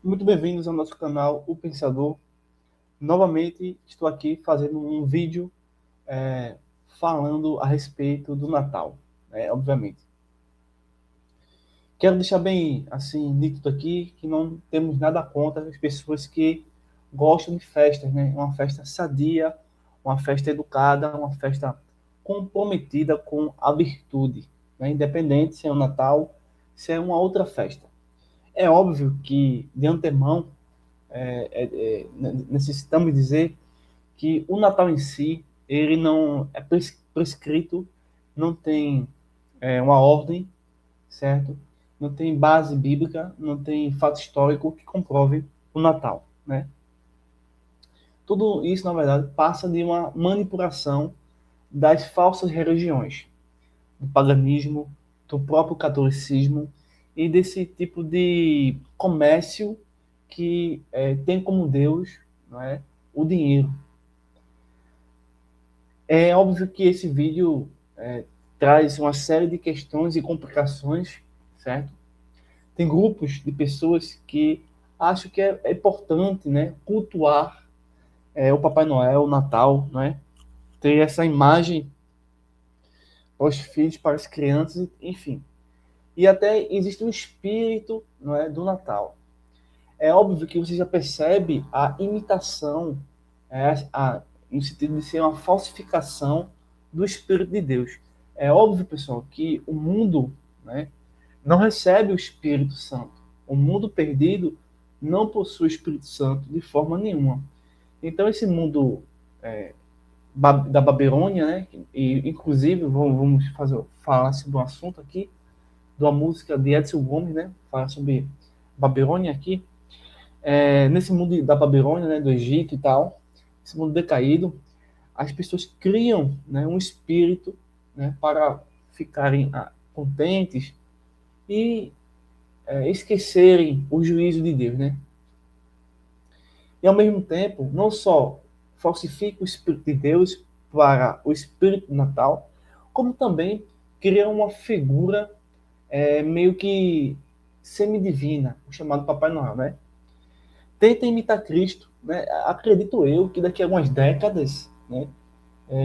Muito bem-vindos ao nosso canal O Pensador. Novamente estou aqui fazendo um vídeo falando a respeito do Natal, obviamente. Quero deixar bem assim nítido aqui que não temos nada contra as pessoas que gostam de festas, né? Uma festa sadia, uma festa educada, uma festa comprometida com a virtude, né? Independente se é o Natal, se é uma outra festa. É óbvio que, de antemão, necessitamos dizer que o Natal em si, ele não é prescrito, não tem uma ordem, certo? Não tem base bíblica, não tem fato histórico que comprove o Natal, né? Tudo isso, na verdade, passa de uma manipulação das falsas religiões, do paganismo, do próprio catolicismo e desse tipo de comércio que tem como Deus, não é, o dinheiro. É óbvio que esse vídeo traz uma série de questões e complicações, certo? Tem grupos de pessoas que acham que é importante, né, cultuar o Papai Noel, o Natal, né? Ter essa imagem para os filhos, para as crianças, enfim. E até existe um espírito, não é, do Natal. É óbvio que você já percebe a imitação, no sentido de ser uma falsificação do Espírito de Deus. É óbvio, pessoal, que o mundo, né, não recebe o Espírito Santo. O mundo perdido não possui o Espírito Santo de forma nenhuma. Então, esse mundo da Babilônia, né, e inclusive vamos falar sobre um assunto aqui, de uma música de Edson Gomes, né, falar sobre Babilônia aqui, nesse mundo da Babilônia, né, do Egito e tal, esse mundo decaído, as pessoas criam, né, um espírito, né, para ficarem contentes e esquecerem o juízo de Deus, né? E ao mesmo tempo, não só falsifica o espírito de Deus para o espírito do Natal, como também cria uma figura meio que semidivina, o chamado Papai Noel, né? Tenta imitar Cristo, né? Acredito eu que daqui a algumas décadas, né?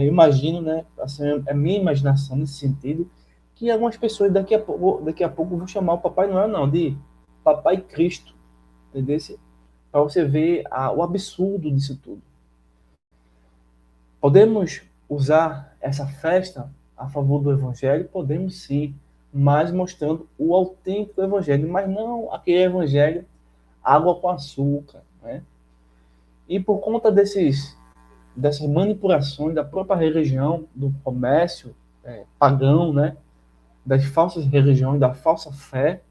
Imagino, né? Assim, é a minha imaginação nesse sentido, que algumas pessoas daqui a pouco vão chamar o Papai Noel não, de Papai Cristo, entendeu? Para você ver o absurdo disso tudo. Podemos usar essa festa a favor do Evangelho? Podemos sim, mas mostrando o autêntico Evangelho, mas não aquele Evangelho água com açúcar, né? E por conta dessas manipulações da própria religião, do comércio pagão, né? Das falsas religiões, da falsa fé,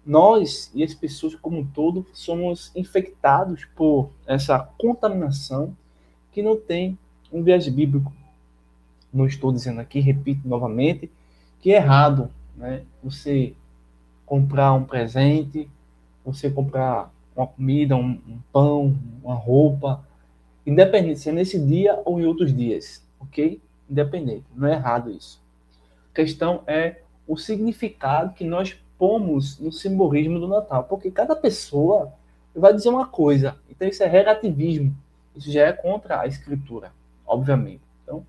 nós e as pessoas como um todo somos infectados por essa contaminação que não tem um viés bíblico. Não estou dizendo aqui, repito novamente, que é errado, né? Você comprar um presente, você comprar uma comida, um pão, uma roupa, independente se é nesse dia ou em outros dias, ok? Independente, não é errado isso. A questão é o significado que nós pomos no simbolismo do Natal, porque cada pessoa vai dizer uma coisa, então isso é relativismo, isso já é contra a escritura, obviamente. Então,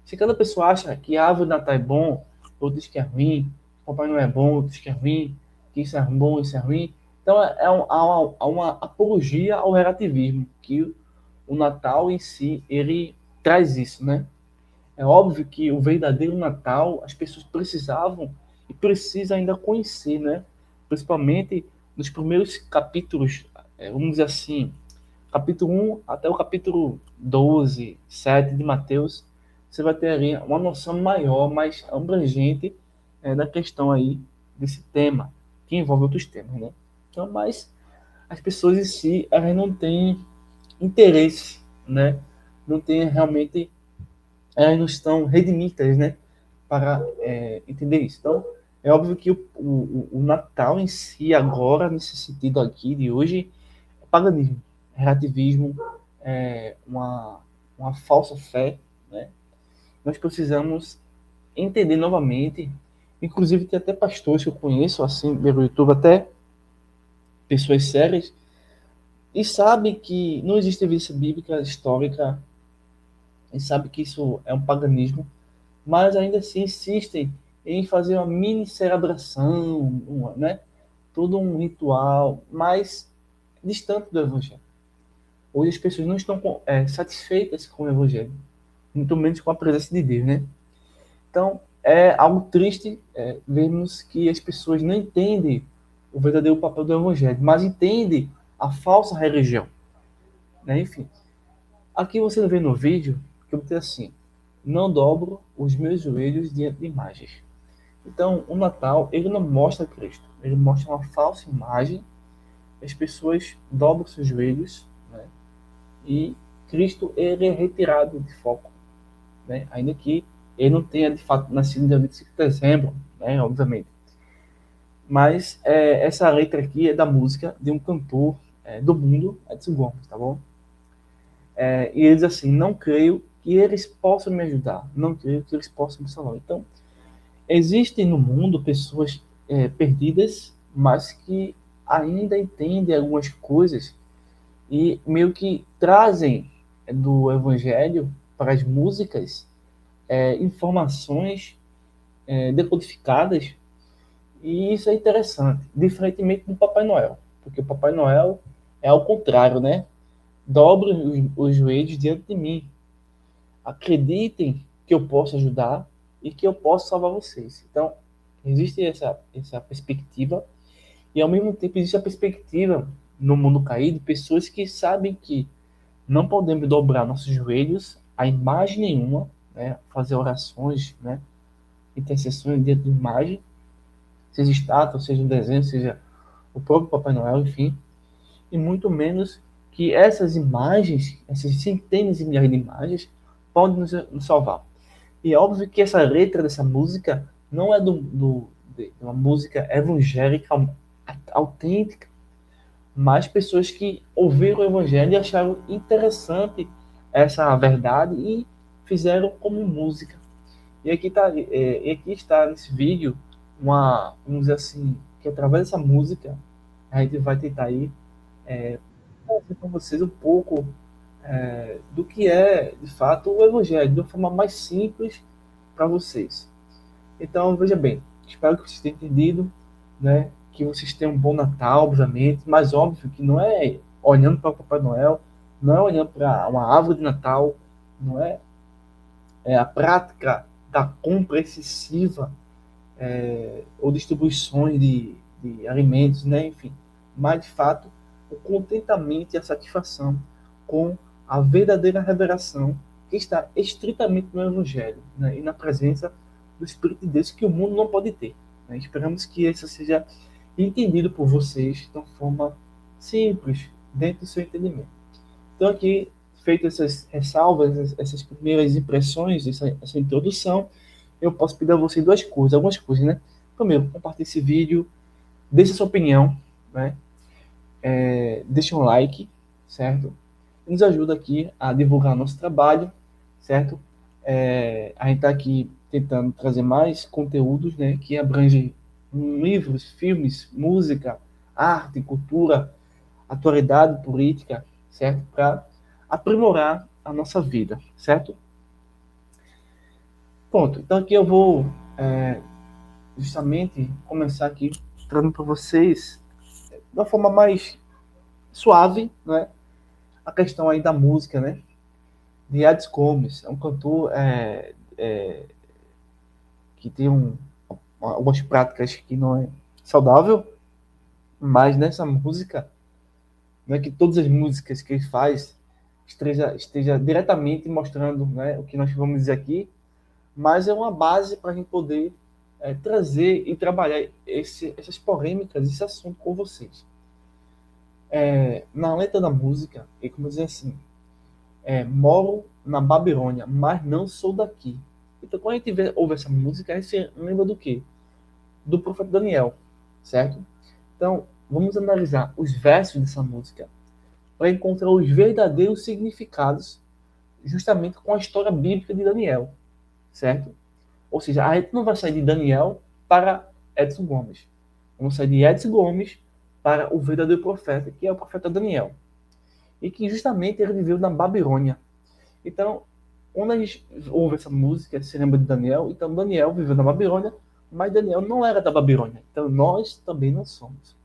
se cada pessoa acha que a árvore de Natal é bom, outro diz que é ruim, Papai não é bom, outro diz que é ruim, que isso é bom, isso é ruim, então há uma apologia ao relativismo, que o Natal em si, ele traz isso, né? É óbvio que o verdadeiro Natal as pessoas precisavam e precisam ainda conhecer, né? Principalmente nos primeiros capítulos, vamos dizer assim, capítulo 1 até o capítulo 12, 7 de Mateus, você vai ter ali uma noção maior, mais abrangente da questão aí desse tema, que envolve outros temas, né? Então, mas as pessoas em si, elas não têm interesse, né? Não têm realmente, elas não estão redimidas, né? Para entender isso. Então, é óbvio que o Natal em si, agora, nesse sentido aqui de hoje, é paganismo, relativismo, uma falsa fé, né? Nós precisamos entender novamente, inclusive tem até pastores que eu conheço, assim, pelo YouTube, até pessoas sérias, e sabe que não existe evidência bíblica histórica, e sabe que isso é um paganismo, mas ainda assim insistem em fazer uma mini celebração, né? Todo um ritual, mais distante do Evangelho. Hoje as pessoas não estão satisfeitas com o Evangelho, muito menos com a presença de Deus, né? Então, é algo triste vermos que as pessoas não entendem o verdadeiro papel do Evangelho, mas entendem a falsa religião, né? Enfim, aqui você vê no vídeo que eu botei assim: não dobro os meus joelhos diante de imagens. Então, o Natal, ele não mostra Cristo, ele mostra uma falsa imagem. As pessoas dobram seus joelhos, né? E Cristo, ele é retirado de foco, né? Ainda que ele não tenha, de fato, nascido no dia 25 de dezembro, né? Obviamente. Mas essa letra aqui é da música de um cantor do mundo, Edson Gomes, tá bom? E ele diz assim: não creio que eles possam me ajudar, não creio que eles possam me salvar. Então, existem no mundo pessoas perdidas, mas que ainda entendem algumas coisas e meio que trazem do Evangelho para as músicas informações decodificadas, e isso é interessante, diferentemente do Papai Noel, porque o Papai Noel é ao contrário, né? Dobre os joelhos diante de mim, acreditem que eu posso ajudar e que eu posso salvar vocês. Então, existe essa perspectiva, e ao mesmo tempo existe a perspectiva no mundo caído, pessoas que sabem que não podemos dobrar nossos joelhos a imagem nenhuma, né? Fazer orações, né? Intercessões dentro de imagem, seja estátua, seja um desenho, seja o próprio Papai Noel, enfim, e muito menos que essas imagens, essas centenas de milhares de imagens, podem nos salvar. E é óbvio que essa letra dessa música não é de uma música evangélica autêntica, mas pessoas que ouviram o evangelho e acharam interessante essa verdade e fizeram como música. E aqui está nesse vídeo vamos dizer assim, que através dessa música a gente vai tentar aí trazer para vocês um pouco do que é, de fato, o evangelho, de uma forma mais simples para vocês. Então, veja bem, espero que vocês tenham entendido, né? Que vocês tenham um bom Natal, obviamente, mas óbvio que não é olhando para o Papai Noel, não é olhando para uma árvore de Natal, não é a prática da compra excessiva ou distribuições de alimentos, né? Enfim, mas de fato o contentamento e a satisfação com a verdadeira revelação que está estritamente no Evangelho, né? E na presença do Espírito de Deus que o mundo não pode ter, né? Esperamos que isso seja entendido por vocês de uma forma simples, dentro do seu entendimento. Então aqui, feitas essas ressalvas, essas primeiras impressões, essa introdução, eu posso pedir a você algumas coisas, né? Primeiro, compartilhe esse vídeo, deixe a sua opinião, né? Deixe um like, certo? Nos ajuda aqui a divulgar nosso trabalho, certo? A gente está aqui tentando trazer mais conteúdos, né? Que abrange livros, filmes, música, arte, cultura, atualidade política, certo? Para aprimorar a nossa vida, certo? Pronto, então aqui eu vou justamente começar aqui trazendo para vocês de uma forma mais suave, né? A questão aí da música, né? De Edson Gomes, é um cantor que tem algumas práticas que não é saudável, mas nessa música, não é que todas as músicas que ele faz esteja diretamente mostrando, né, o que nós vamos dizer aqui, mas é uma base para a gente poder trazer e trabalhar essas polêmicas, esse assunto com vocês. Na letra da música, ele começa assim: moro na Babilônia, mas não sou daqui. Então, quando a gente ouve essa música, a gente lembra do quê? Do profeta Daniel, certo? Então, vamos analisar os versos dessa música para encontrar os verdadeiros significados justamente com a história bíblica de Daniel, certo? Ou seja, a gente não vai sair de Daniel para Edson Gomes. Vamos sair de Edson Gomes para o verdadeiro profeta, que é o profeta Daniel. E que justamente ele viveu na Babilônia. Então, quando a gente ouve essa música, se lembra de Daniel, então Daniel viveu na Babilônia, mas Daniel não era da Babilônia. Então nós também não somos.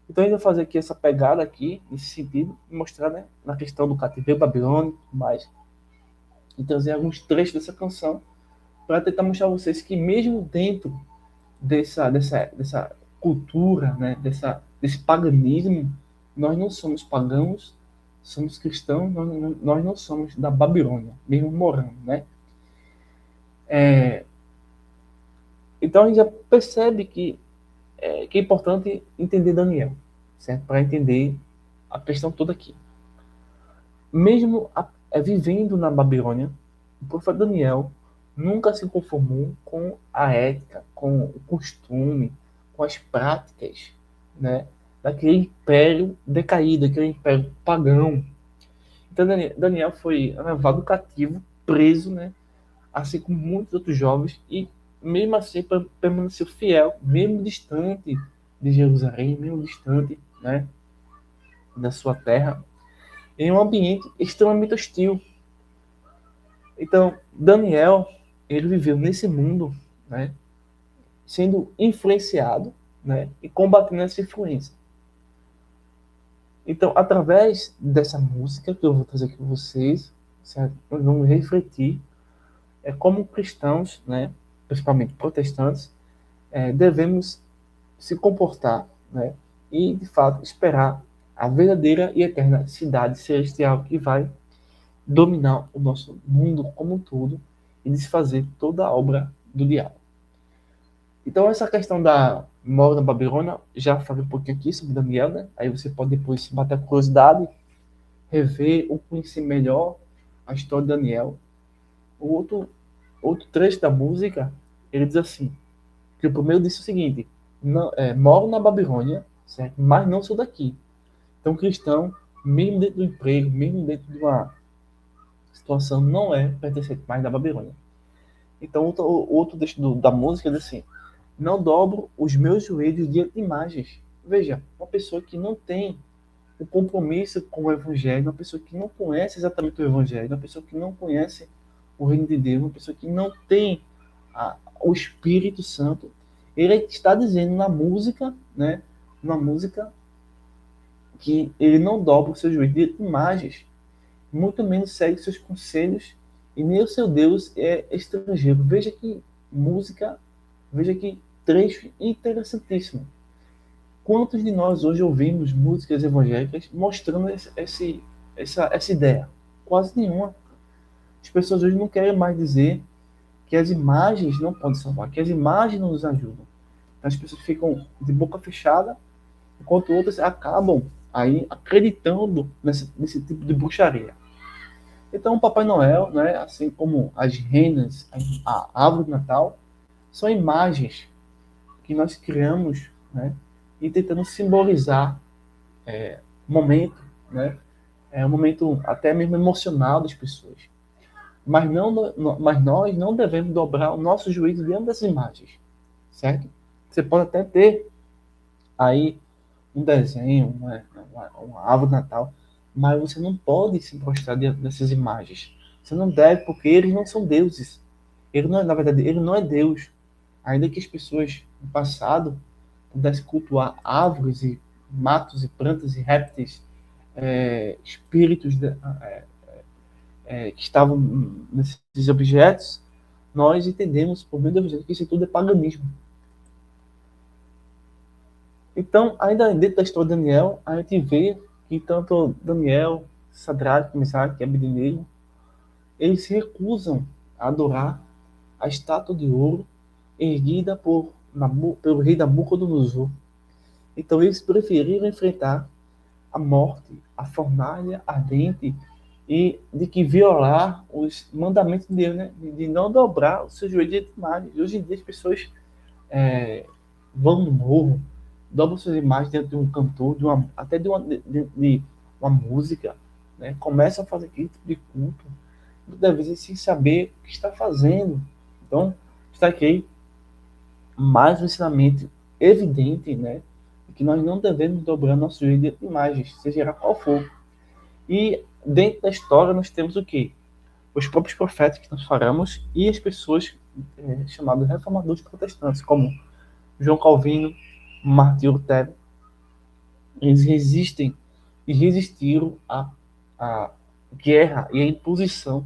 Então a gente vai fazer aqui essa pegada aqui, nesse sentido, e mostrar, né, na questão do cativeiro babilônico e tudo mais. E trazer alguns trechos dessa canção para tentar mostrar a vocês que mesmo dentro dessa cultura, né, desse paganismo, nós não somos pagãos, somos cristãos, nós não somos da Babilônia, mesmo morando, né? Então a gente já percebe que é importante entender Daniel, certo? Para entender a questão toda aqui. Mesmo vivendo na Babilônia, o profeta Daniel nunca se conformou com a ética, com o costume, com as práticas, né, daquele império decaído, daquele império pagão. Então Daniel foi levado cativo, preso, né, assim como muitos outros jovens, e mesmo assim permaneceu fiel, mesmo distante de Jerusalém, mesmo distante, né, da sua terra, em um ambiente extremamente hostil. Então, Daniel, ele viveu nesse mundo, né, sendo influenciado, né, e combatendo essa influência. Então, através dessa música que eu vou trazer aqui para vocês, certo? Nós vamos refletir como cristãos, né, principalmente protestantes, devemos se comportar, né, e, de fato, esperar a verdadeira e eterna cidade celestial que vai dominar o nosso mundo como um todo e desfazer toda a obra do diabo. Então, essa questão da Mora na Babilônia, já falei um pouquinho aqui sobre Daniel, né? Aí você pode depois bater a curiosidade, rever ou conhecer melhor a história de Daniel. O outro trecho da música, ele diz assim, que o primeiro disse o seguinte, moro na Babilônia, certo? Mas não sou daqui. Então, cristão, mesmo dentro do emprego, mesmo dentro de uma situação, não é pertencente mais da Babilônia. Então, outro trecho da música diz assim, não dobro os meus joelhos diante de imagens. Veja, uma pessoa que não tem o compromisso com o Evangelho, uma pessoa que não conhece exatamente o Evangelho, uma pessoa que não conhece o Reino de Deus, uma pessoa que não tem o Espírito Santo, ele está dizendo na música, né, na música, que ele não dobra o seu joelho diante de imagens, muito menos segue seus conselhos, e nem o seu Deus é estrangeiro. Veja que música, veja que trecho interessantíssimo. Quantos de nós hoje ouvimos músicas evangélicas mostrando essa ideia? Quase nenhuma. As pessoas hoje não querem mais dizer que as imagens não podem salvar, que as imagens não nos ajudam. As pessoas ficam de boca fechada, enquanto outras acabam aí acreditando nesse tipo de bruxaria. Então, o Papai Noel, né, assim como as renas, a árvore de Natal, são imagens que nós criamos, né, e tentando simbolizar o momento, né, um momento até mesmo emocional das pessoas. Mas nós não devemos dobrar o nosso juízo diante dessas imagens, certo? Você pode até ter aí um desenho, uma árvore de Natal, mas você não pode se prostrar diante dessas imagens. Você não deve, porque eles não são deuses. Ele não é, na verdade, ele não é Deus. Ainda que as pessoas no passado pudessem cultuar árvores e matos e plantas e répteis, espíritos que estavam nesses objetos, nós entendemos, por meio do evangelho, que isso tudo é paganismo. Então, ainda dentro da história de Daniel, a gente vê que tanto Daniel, Sadraque, Mesaque e Abednego, eles se recusam a adorar a estátua de ouro erguida pelo rei Nabucodonosor. Então, eles preferiram enfrentar a morte, a fornalha ardente e de que violar os mandamentos de Deus, né? De não dobrar o seu joelho de imagens. Hoje em dia as pessoas vão no morro, dobram suas imagens dentro de um cantor, até de uma música, né? Começam a fazer aquele tipo de culto, muitas vezes sem saber o que está fazendo. Então, está aqui mais um ensinamento evidente, né? e que nós não devemos dobrar nosso joelho de imagens, seja ela qual for. E dentro da história nós temos o quê? Os próprios profetas que nós falamos e as pessoas chamadas reformadores protestantes, como João Calvino, Martim Lutero. Eles resistem e resistiram à guerra e à imposição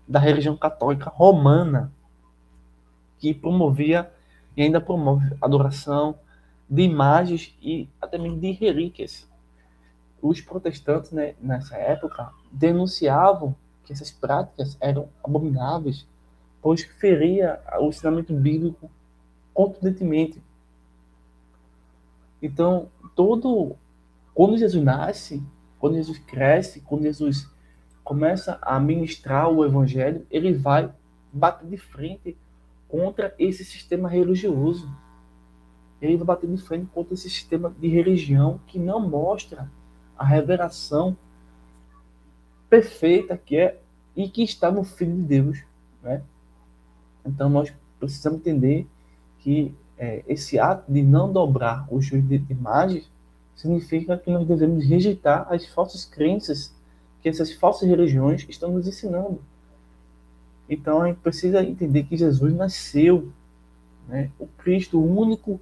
da religião católica romana, que promovia e ainda promove adoração de imagens e até mesmo de relíquias. Os protestantes, né, nessa época, denunciavam que essas práticas eram abomináveis, pois feria o ensinamento bíblico contundentemente. Então, quando Jesus nasce, quando Jesus cresce, quando Jesus começa a ministrar o evangelho, ele vai bater de frente contra esse sistema religioso. Ele vai bater de frente contra esse sistema de religião que não mostra a revelação perfeita que é e que está no Filho de Deus, né? Então nós precisamos entender que esse ato de não dobrar o joelho de imagens significa que nós devemos rejeitar as falsas crenças que essas falsas religiões estão nos ensinando. Então a gente precisa entender que Jesus nasceu, né? O Cristo, o único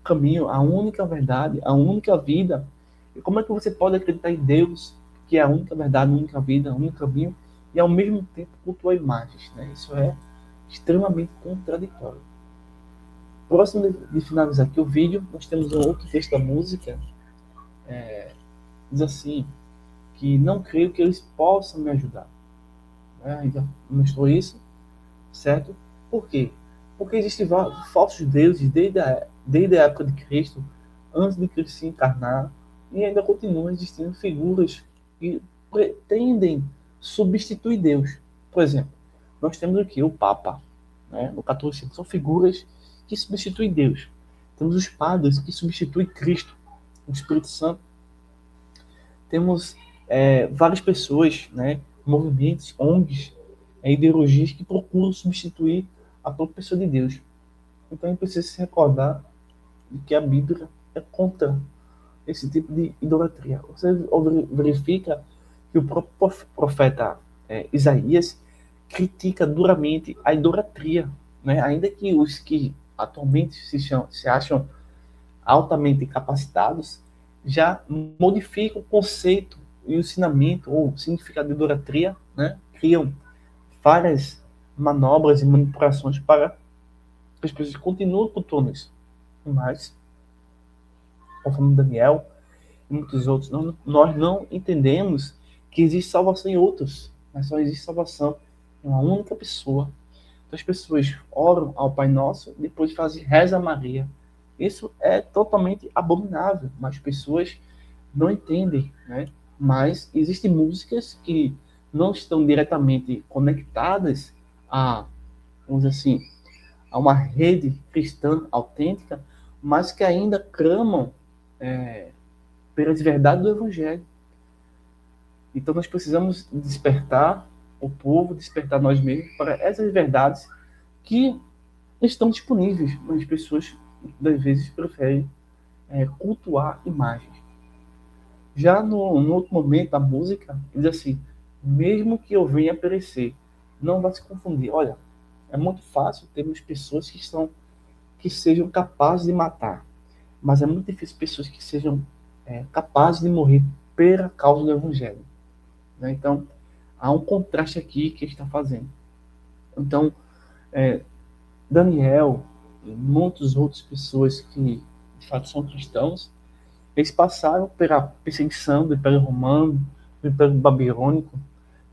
caminho, a única verdade, a única vida. E como é que você pode acreditar em Deus, que é a única verdade, a única vida, o único caminho, e ao mesmo tempo cultuar imagens, né? Isso é extremamente contraditório. Próximo de finalizar aqui o vídeo, nós temos um outro texto da música, diz assim, que não creio que eles possam me ajudar. Já mostrou isso, certo? Por quê? Porque existem falsos deuses desde a época de Cristo, antes de Cristo se encarnar, e ainda continuam existindo figuras que pretendem substituir Deus. Por exemplo, nós temos aqui o Papa, né? No catolicismo, são figuras que substituem Deus. Temos os padres que substituem Cristo, o Espírito Santo. Temos várias pessoas, né? Movimentos, ONGs, ideologias que procuram substituir a própria pessoa de Deus. Então a gente precisa se recordar de que a Bíblia é contra esse tipo de idolatria. Você verifica que o próprio profeta Isaías critica duramente a idolatria, né? Ainda que os que atualmente se acham altamente capacitados já modificam o conceito e o ensinamento ou o significado de idolatria, né? Criam várias manobras e manipulações para que as pessoas continuem cultuando isso. Mas, conforme Daniel e muitos outros, nós não entendemos que existe salvação em outros, mas só existe salvação em uma única pessoa. Então as pessoas oram ao Pai Nosso e depois fazem reza a Maria. Isso é totalmente abominável, mas as pessoas não entendem, né? Mas existem músicas que não estão diretamente conectadas a, vamos dizer assim, a uma rede cristã autêntica, mas que ainda clamam pelas verdades do Evangelho. Então nós precisamos despertar o povo, despertar nós mesmos para essas verdades que estão disponíveis, mas as pessoas, às vezes, preferem cultuar imagens. Já no outro momento, a música diz assim, mesmo que eu venha a perecer, não vai se confundir. Olha, é muito fácil termos pessoas que sejam capazes de matar, mas é muito difícil pessoas que sejam capazes de morrer pela causa do Evangelho. Né? Então, há um contraste aqui que ele está fazendo. Então, Daniel e muitas outras pessoas que, de fato, são cristãos, eles passaram pela perseguição do Império Romano, do Império Babilônico,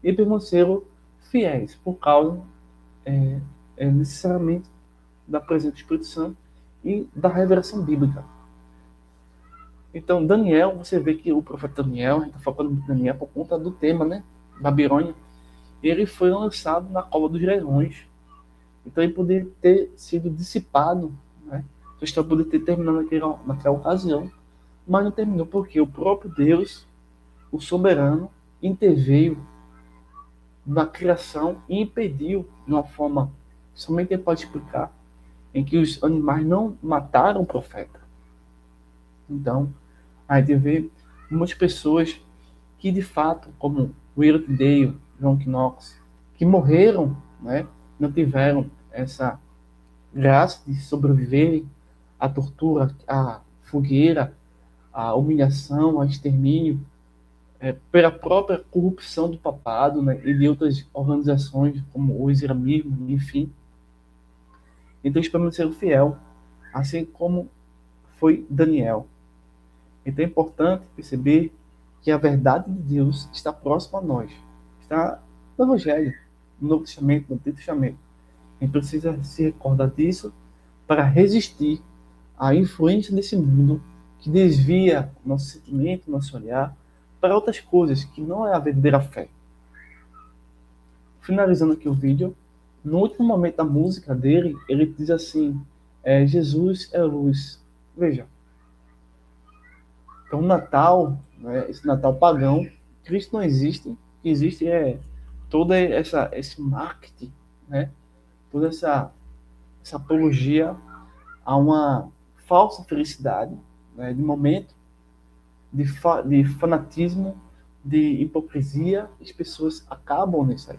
e permaneceram fiéis por causa, necessariamente, da presença do Espírito Santo e da revelação bíblica. Então, Daniel, você vê que o profeta Daniel, a gente está focando em Daniel por conta do tema, né? Babilônia, ele foi lançado na cova dos leões. Então, ele poderia ter sido dissipado, né? A história poderia ter terminado naquela ocasião, mas não terminou porque o próprio Deus, o soberano, interveio na criação e impediu, de uma forma que somente ele pode explicar, em que os animais não mataram o profeta. Então, a gente vê muitas pessoas que, de fato, como Willie Dale, John Knox, que morreram, né, não tiveram essa graça de sobreviverem à tortura, à fogueira, à humilhação, ao extermínio, pela própria corrupção do papado, né, e de outras organizações, como o islamismo, enfim. Então, eles permaneceram fiel, assim como foi Daniel. Então, é importante perceber que a verdade de Deus está próxima a nós. Está no Evangelho, no Novo Testamento, no Antigo Testamento. A gente precisa se recordar disso para resistir à influência desse mundo que desvia nosso sentimento, nosso olhar para outras coisas que não é a verdadeira fé. Finalizando aqui o vídeo, no último momento da música dele, ele diz assim, Jesus é luz. Veja, então o Natal, né, esse Natal pagão, Cristo não existe, o que existe é toda esse marketing, né, toda essa apologia a uma falsa felicidade, né, de momento, de fanatismo, de hipocrisia, as pessoas acabam nisso aí.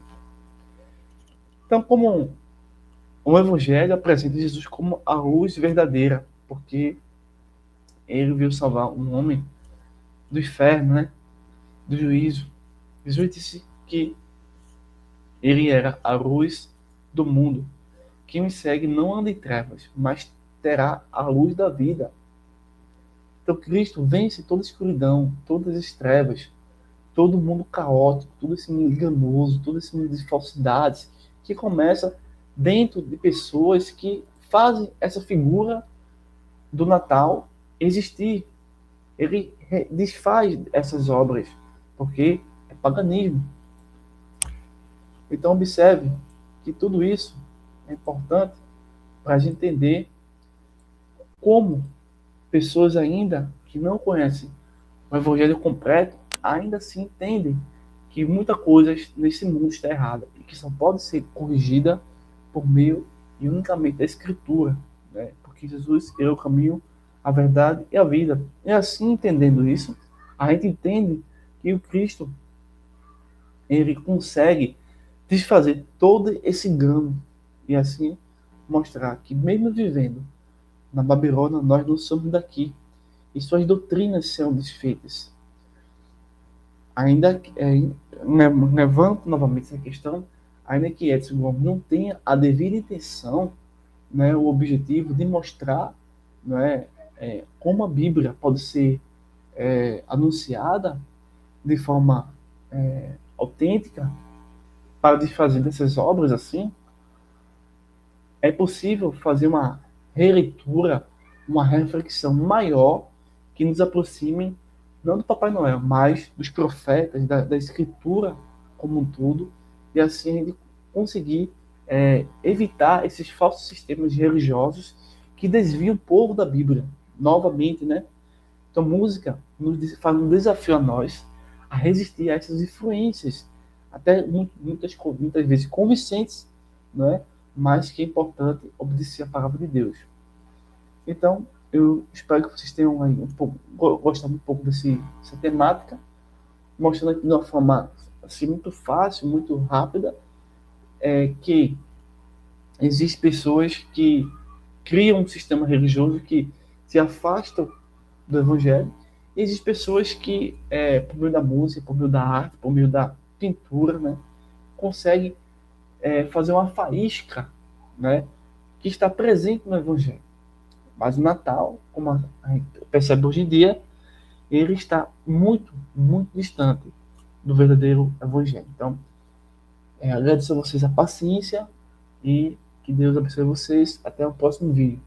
Então, como o Evangelho apresenta Jesus como a luz verdadeira, porque ele veio salvar um homem do inferno, né, do juízo. Jesus disse que ele era a luz do mundo. Quem me segue não anda em trevas, mas terá a luz da vida. Então Cristo vence toda a escuridão, todas as trevas, todo o mundo caótico, todo esse mundo enganoso, todo esse mundo de falsidades, que começa dentro de pessoas que fazem essa figura do Natal existir. Ele desfaz essas obras, porque é paganismo. Então observe que tudo isso é importante para a gente entender como pessoas ainda que não conhecem o Evangelho completo, ainda assim entendem que muita coisa nesse mundo está errada e que só pode ser corrigida por meio e unicamente da Escritura, né? Porque Jesus é o caminho, a verdade e a vida. E assim, entendendo isso, a gente entende que o Cristo ele consegue desfazer todo esse engano e assim mostrar que mesmo vivendo na Babilônia, nós não somos daqui e suas doutrinas serão desfeitas. Ainda levanto novamente essa questão, ainda que Edson Gomes não tenha a devida intenção, né, o objetivo de mostrar, né, como a Bíblia pode ser anunciada de forma autêntica para desfazer dessas obras assim, é possível fazer uma releitura, uma reflexão maior que nos aproxime não do Papai Noel, mas dos profetas, da Escritura como um todo, e assim a gente conseguir evitar esses falsos sistemas religiosos que desviam o povo da Bíblia, novamente, né? Então, música faz um desafio a nós a resistir a essas influências, até muitas vezes convincentes, né? Mas que é importante obedecer a palavra de Deus. Então, eu espero que vocês tenham aí gostado um pouco dessa temática, mostrando aqui de uma forma assim, muito fácil, muito rápida, que existem pessoas que criam um sistema religioso que se afastam do Evangelho, e existem pessoas que, por meio da música, por meio da arte, por meio da pintura, né, conseguem fazer uma faísca, né, que está presente no Evangelho. Mas o Natal, como a gente percebe hoje em dia, ele está muito, muito distante do verdadeiro Evangelho. Então, agradeço a vocês a paciência e que Deus abençoe vocês. Até o próximo vídeo.